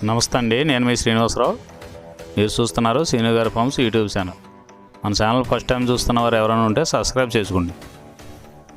నమస్తే అండి, నేను మీ శ్రీనివాసరావు. మీరు చూస్తున్నారు శ్రీను గారి ఫార్మ్స్ యూట్యూబ్ ఛానల్. మన ఛానల్ ఫస్ట్ టైం చూస్తున్నవారు ఎవరైనా ఉంటే సబ్స్క్రైబ్ చేసుకోండి.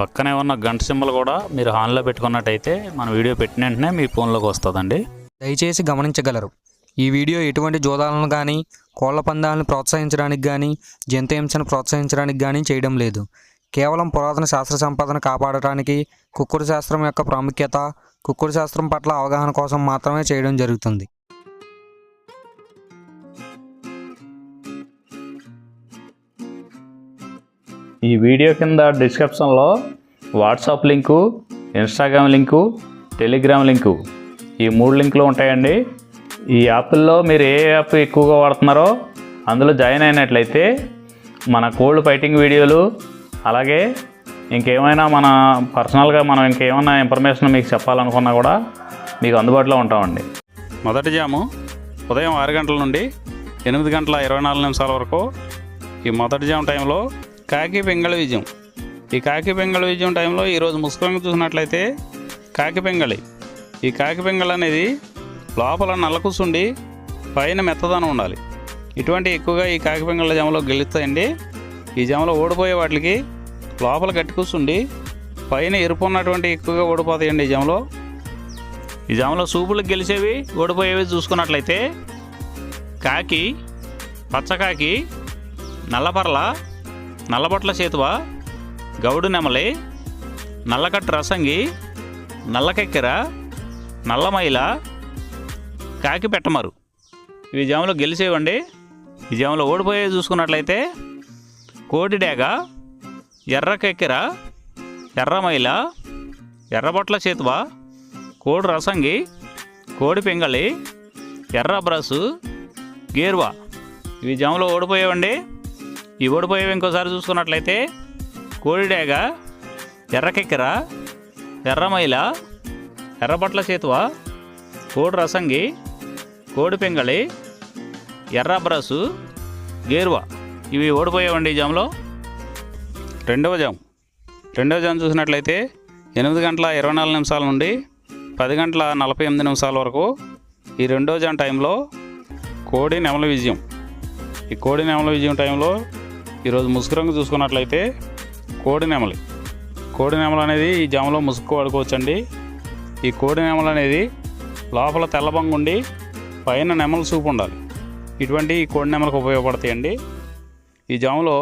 పక్కనే ఉన్న గంట సింబల్ కూడా మీరు ఆన్లో పెట్టుకున్నట్టయితే మన వీడియో పెట్టిన వెంటనే మీ ఫోన్లోకి వస్తుందండి. దయచేసి గమనించగలరు, ఈ వీడియో ఎటువంటి జోదాలను కానీ కోళ్ల పందాలను ప్రోత్సహించడానికి కానీ జంతు హింసను ప్రోత్సహించడానికి కానీ చేయడం లేదు. కేవలం పురాతన శాస్త్ర సంపదను కాపాడటానికి, కుక్కుడు శాస్త్రం యొక్క ప్రాముఖ్యత, కుక్కుడు శాస్త్రం పట్ల అవగాహన కోసం మాత్రమే చేయడం జరుగుతుంది. ఈ వీడియో కింద డిస్క్రిప్షన్లో WhatsApp link, Instagram link, Telegram link, ఈ 3 లింకులు ఉంటాయండి. ఈ యాప్ల్లో మీరు ఏ యాప్ ఎక్కువగా వాడుతున్నారో అందులో జాయిన్ అయినట్లయితే మన కోల్డ్ ఫైటింగ్ వీడియోలు, అలాగే ఇంకేమైనా మన పర్సనల్గా మనం ఇంకేమైనా ఇన్ఫర్మేషన్ మీకు చెప్పాలనుకున్నా కూడా మీకు అందుబాటులో ఉంటామండి. మొదటి జాము ఉదయం 6 గంటల నుండి 8 గంటల 24 నిమిషాల వరకు. ఈ మొదటి జాము టైంలో కాకి పింగళి విజయం. ఈ కాకి పింగళి విజయం టైంలో ఈరోజు ముసుగురంగు చూసినట్లయితే కాకి పింగళి. ఈ కాకి పింగళి అనేది లోపల నల్ల కూసుండి పైన మెత్తదనం ఉండాలి. ఇటువంటి ఎక్కువగా ఈ కాకి పింగళి జాములో గెలుస్తాయండి. ఈ జాములో ఓడిపోయే వాటికి లోపల గట్టి కూర్చుండి పైన ఎరుపు ఉన్నటువంటి ఎక్కువగా ఓడిపోతాయండి. ఈ జాములో సూపులకు గెలిచేవి, ఓడిపోయేవి చూసుకున్నట్లయితే కాకి, పచ్చకాకి, నల్లపర్ల, నల్లబొట్ల చేతువ, గౌడు నెమలి, నల్లకట్టు రసంగి, నల్లకెక్కెర, నల్లమైల, కాకి పెట్టమరు. ఇవి జాములో గెలిచేవండి. ఈ జాములో ఓడిపోయేవి చూసుకున్నట్లయితే కోడి డేగ, ఎర్ర కెక్కెర, ఎర్రమైల, ఎర్రబొట్ల చేతువ, కోడి రసంగి, కోడి పింగళి, ఎర్ర బ్రసు, గేర్వా. ఇవి జాములో ఓడిపోయేవండి. ఈ ఓడిపోయేవి ఇంకోసారి చూసుకున్నట్లయితే కోడి డేగ, ఎర్ర కెక్కెర, ఎర్రమైల, ఎర్రబొట్ల చేతువ, కోడి రసంగి, కోడి పింగళి, ఎర్ర బ్రసు, గేర్వా. ఇవి ఓడిపోయేవండి ఈ జాములో. రెండవ జాము చూసినట్లయితే 8 గంటల 24 నిమిషాల నుండి 10 గంటల 48 నిమిషాల వరకు. ఈ రెండవ జాము టైంలో కోడి నెమల విజయం. ఈ కోడి నెమల విజయం టైంలో ఈరోజు ముసుగు రంగు చూసుకున్నట్లయితే కోడి నెమలు అనేది ఈ జాములో ముసుగు వాడుకోవచ్చండి. ఈ కోడి నెమలు అనేది లోపల తెల్లబంగు ఉండి పైన నెమల సూపు ఉండాలి. ఇటువంటి ఈ కోడి నెమలకు ఉపయోగపడతాయండి. ఈ జాములో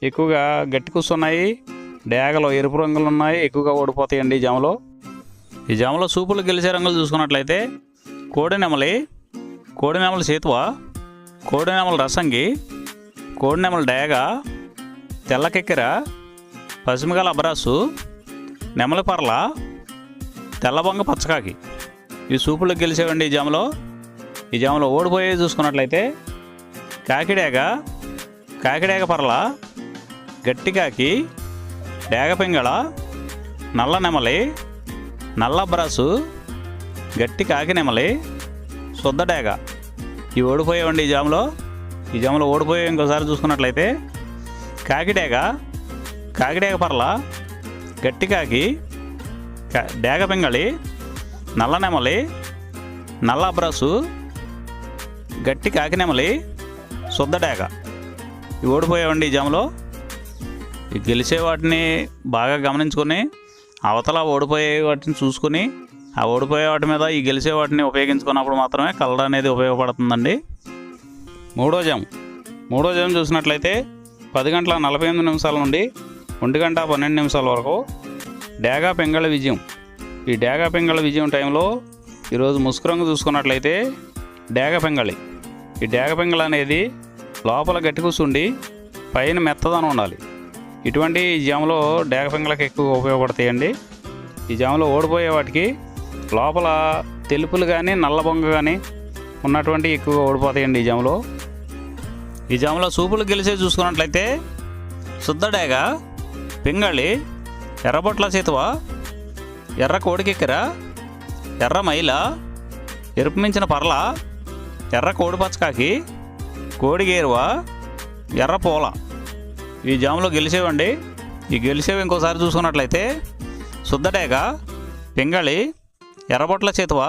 ఎక్కువగా గట్టి కూస్తున్నాయి, డేగలో ఎరుపు రంగులు ఉన్నాయి, ఎక్కువగా ఓడిపోతాయండి ఈ జాములో సూపులు గెలిచే రంగులు చూసుకున్నట్లయితే కోడి నెమలి చేతువ, కోడి నెమల రసంగి, కోడి నెమల డేగ, తెల్లకెక్కెర, పసిమిగల అబ్రాసు, నెమలి పర్ల, తెల్లబొంగ పచ్చకాకి. ఈ సూపులు గెలిచేవండి ఈ జాములో ఓడిపోయేవి చూసుకున్నట్లయితే కాకిడేగ పర్ల, గట్టి కాకి, డేగ పింగళ, నల్ల నెమలి, నల్ల బ్రాసు, గట్టి కాకి నెమలి, శుద్ధ డేగ. ఇవి ఓడిపోయేవండి ఈ జాములో ఓడిపోయే ఇంకోసారి చూసుకున్నట్లయితే కాకిడేగ పర్ల, గట్టి కాకి, డేగ పింగళి, నల్ల నెమలి, నల్ల బ్రాసు, గట్టి కాకి నెమలి, శుద్ధ డేగ. ఇవి ఓడిపోయేవండి ఈ జాములో. ఈ గెలిచే వాటిని బాగా గమనించుకొని అవతల ఓడిపోయే వాటిని చూసుకొని ఆ ఓడిపోయే వాటి మీద ఈ గెలిచే వాటిని ఉపయోగించుకున్నప్పుడు మాత్రమే కలర్ అనేది ఉపయోగపడుతుందండి. మూడో జాము చూసినట్లయితే 10 గంటల 48 నిమిషాల నుండి 1 గంట 12 నిమిషాల వరకు డేగ పింగళి విజయం. ఈ డేగ పింగళి విజయం టైంలో ఈరోజు ముసుగు రంగు చూసుకున్నట్లయితే డేగ పింగళి. ఈ డేగ పింగళి అనేది లోపల గట్టి కూర్చుండి పైన మెత్తదనం ఉండాలి. ఇటువంటి ఈ జాములో డేగ పింగళకి ఎక్కువగా ఉపయోగపడతాయండి. ఈ జాములో ఓడిపోయే వాటికి లోపల తెలుపులు కానీ నల్ల బొంగ కానీ ఉన్నటువంటి ఎక్కువగా ఓడిపోతాయండి ఈ జాములో సూపులు గెలిచే చూసుకున్నట్లయితే శుద్ధ డేగ, పింగళి, ఎర్రబొట్ల చేతువ, ఎర్ర కోడికెక్కెర, ఎర్ర మైల, ఎరుపు మించిన పర్ల, ఎర్ర కోడి పచ్చకాకి, కోడి గేరువా, ఎర్ర పూల. ఈ జాములో గెలిచేవండి. ఈ గెలిచేవి ఇంకోసారి చూసుకున్నట్లయితే శుద్ధ డేగ, పింగళి, ఎర్రబొట్ల చేతువ,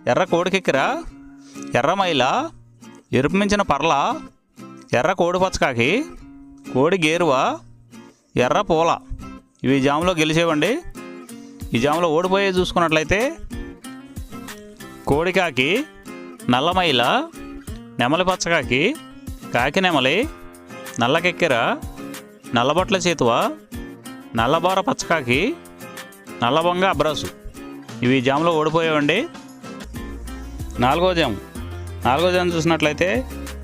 ఎర్ర కోడికెక్కిర, ఎర్ర మైల, ఎరుపు మించిన పర్ల, ఎర్ర కోడి పచ్చకాకి, కోడి గేరువ, ఎర్ర పూల. ఇవి ఈ జాములో గెలిచేవండి. ఈ జాములో ఓడిపోయే చూసుకున్నట్లయితే కోడికాకి, నల్లమైల, నెమలి పచ్చకాకి, కాకి నెమలి, నల్లకెక్కెర, నల్లబొట్ల చేతువ, నల్లబోర పచ్చకాకి, నల్లబొంగ అబ్రాసు. ఇవి ఈ జాములో ఓడిపోయేవండి. నాలుగో జాము చూసినట్లయితే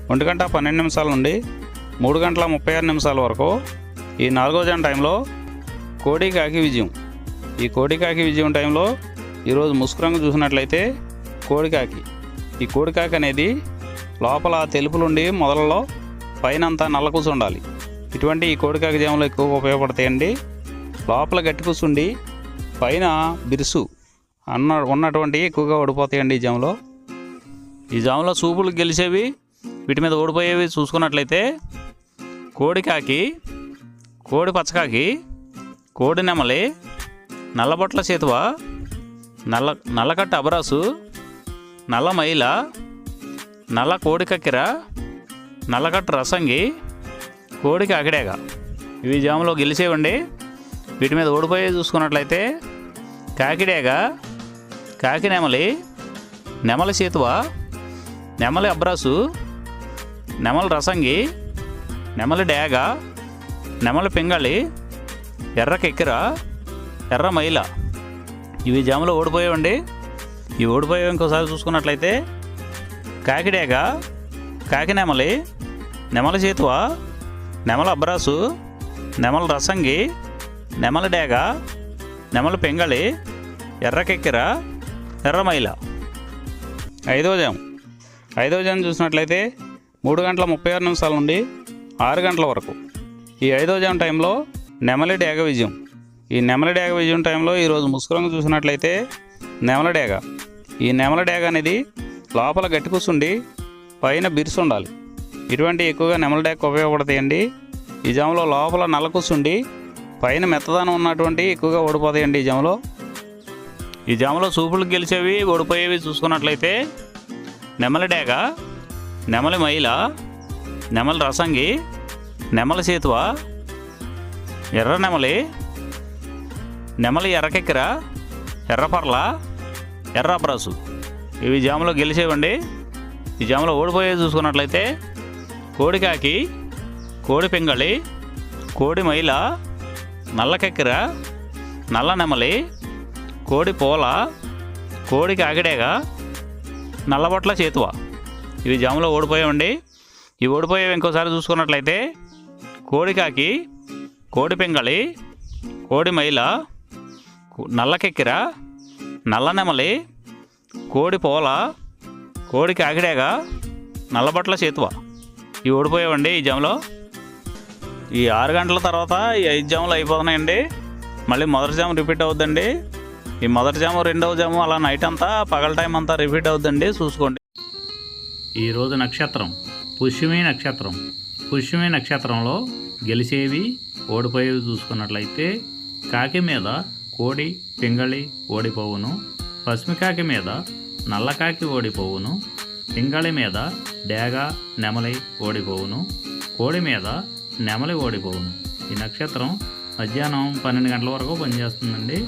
1:12 నుండి 3:36 వరకు ఈ 4వ జాము టైంలో కోడి కాకి విజయం. ఈ కోడి కాకి విజయం టైంలో ఈరోజు ముసుగు రంగు చూసినట్లయితే కోడికాకి. ఈ కోడికాకి అనేది లోపల తెలుపులుండి మొదలలో పైన అంతా నల్ల కూసు ఉండాలి. ఇటువంటి ఈ కోడికాకి జాములు ఎక్కువగా ఉపయోగపడతాయండి. లోపల గట్టి కూసుండి పైన బిరుసు ఉన్నటువంటి ఎక్కువగా ఓడిపోతాయండి ఈ జాములో. ఈ జాములో సూపులు గెలిచేవి, వీటి మీద ఓడిపోయేవి చూసుకున్నట్లయితే కోడికాకి, కోడి పచ్చకాకి, కోడి నెమలి, నల్లబొట్ల చేతువ, నల్లకట్ట అబరాసు, నల్ల మైల, నల్ల కోడి కక్కెర, నల్లకట్ట రసంగి, కోడికి అగడేగ. ఇవి జాములో గెలిచేవండి. వీటి మీద ఓడిపోయే చూసుకున్నట్లయితే కాకిడేగ, కాకి నెమలి, నెమలి చేతువ, నెమలి అబ్రాసు, నెమలి రసంగి, నెమలి డేగ, నెమలి పింగళి, ఎర్ర కెక్కెర, ఎర్ర మైల. ఇవి జాములో ఓడిపోయేవండి. ఈ ఓడిపోయేవి ఇంకోసారి చూసుకున్నట్లయితే కాకిడేగ, కాకి నెమలి, నెమలి చేతువ, నెమలి అబ్రాసు, నెమలి రసంగి, నెమలి డేగ, నెమలి పింగళి, ఎర్ర కెక్కెర, ఎర్ర మైల. ఐదవ జాము చూసినట్లయితే 3:36 నుండి 6 గంటల వరకు ఈ 5వ జాము టైంలో నెమలి డేగ విజయం. ఈ నెమలి డేగ విజయం టైంలో ఈరోజు ముసుగు రంగు చూసినట్లయితే నెమలి డేగ. ఈ నెమలి డేగ అనేది లోపల గట్టి కూసుండి పైన బిరుసు ఉండాలి. ఇటువంటి ఎక్కువగా నెమలి డేగ ఉపయోగపడతాయండి. ఈ జాములో లోపల నల్ల కూసుండి పైన మెత్తదనం ఉన్నటువంటి ఎక్కువగా ఓడిపోతాయండి ఈ జాములో. ఈ జాములో సూపులు గెలిచేవి, ఓడిపోయేవి చూసుకున్నట్లయితే నెమలి డేగ, నెమలి మైల, నెమలి రసంగి, నెమలి చేతువ, ఎర్ర నెమలి, నెమలి ఎర్రకెక్కెర, ఎర్రపర్ల, ఎర్ర అబ్రాసు. ఇవి జాములో గెలిచేవండి. ఈ జాములో ఓడిపోయేది చూసుకున్నట్లయితే కోడికాకి, కోడి పింగళి, కోడి మైల, నల్లకెక్కెర, నల్ల నెమలి, కోడి పూల, కోడికి అగడేగ, నల్లబొట్ల చేతువ. ఇవి జాములో ఓడిపోయావండి. ఈ ఓడిపోయేవి ఇంకోసారి చూసుకున్నట్లయితే కోడికాకి, కోడి పింగళి, కోడి మైల, నల్లకెక్కెర, నల్ల నెమలి, కోడి పూల, కోడికి అగడేగ, నల్లబొట్ల చేతువ. ఇవి ఓడిపోయావండి ఈ జాములో. ఈ 6 గంటల తర్వాత ఈ 5 జాములు అయిపోతున్నాయండి. మళ్ళీ మొదటి జాము రిపీట్ అవుద్దండి. ఈ మొదటి జాము, రెండవ జాము అలా నైట్ అంతా పగల టైం అంతా రిపీట్ అవుద్దండి, చూసుకోండి. ఈరోజు నక్షత్రం పుష్యమి నక్షత్రం. పుష్యమి నక్షత్రంలో గెలిచేవి, ఓడిపోయేవి చూసుకున్నట్లయితే కాకి మీద కోడి పింగళి ఓడిపోవును, పసిమికాకి మీద నల్లకాకి ఓడిపోవును, పింగళి మీద డేగ నెమలి ఓడిపోవును, కోడి మీద నెమలి ఓడిపోవును. ఈ నక్షత్రం మధ్యాహ్నం 12 గంటల వరకు పనిచేస్తుందండి.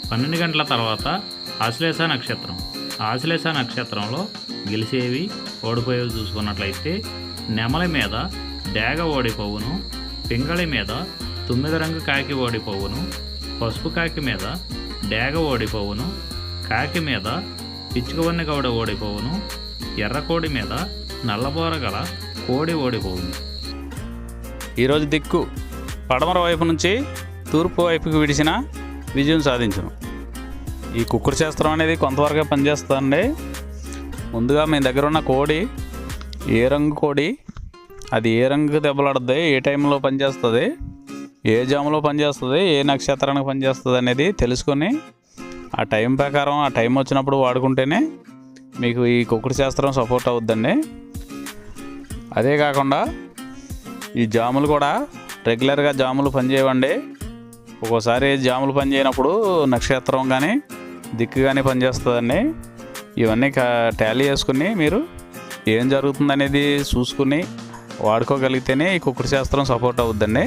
12 గంటల తర్వాత ఆశ్లేష నక్షత్రం. ఆశ్లేష నక్షత్రంలో గెలిచేవి, ఓడిపోయేవి చూసుకున్నట్లయితే నెమలి మీద డేగ ఓడిపోవును, పింగళి మీద 9 రంగు కాకి ఓడిపోవును, పసుపు కాకి మీద డేగ ఓడిపోవును, కాకి మీద పిచ్చుకవన్నె గౌడ ఓడిపోవును, ఎర్రకోడి మీద నల్లబోర గల కోడి ఓడిపోవును. ఈరోజు దిక్కు పడమర వైపు నుంచి తూర్పు వైపుకి విడిచిన విజయం సాధించును. ఈ కుక్కుడు శాస్త్రం అనేది కొంతవరకే పనిచేస్తుందండి. ముందుగా మీ దగ్గర ఉన్న కోడి ఏ రంగు కోడి, అది ఏ రంగు దెబ్బలాడుతుంది, ఏ టైంలో పనిచేస్తుంది, ఏ జాములో పనిచేస్తుంది, ఏ నక్షత్రానికి పనిచేస్తుంది అనేది తెలుసుకొని ఆ టైం ప్రకారం ఆ టైం వచ్చినప్పుడు వాడుకుంటేనే మీకు ఈ కుక్కుడు శాస్త్రం సపోర్ట్ అవుద్దండి. అదే కాకుండా ఈ జాములు కూడా రెగ్యులర్గా జాములు పనిచేయవండి. ఒక్కోసారి జాములు పనిచేయనప్పుడు నక్షత్రం కానీ దిక్కుగానే పనిచేస్తుందండి. ఇవన్నీ టాలీ చేసుకుని మీరు ఏం జరుగుతుందనేది చూసుకుని వాడుకోగలిగితేనే ఈ కుక్కుడు శాస్త్రం సపోర్ట్ అవుద్దండి.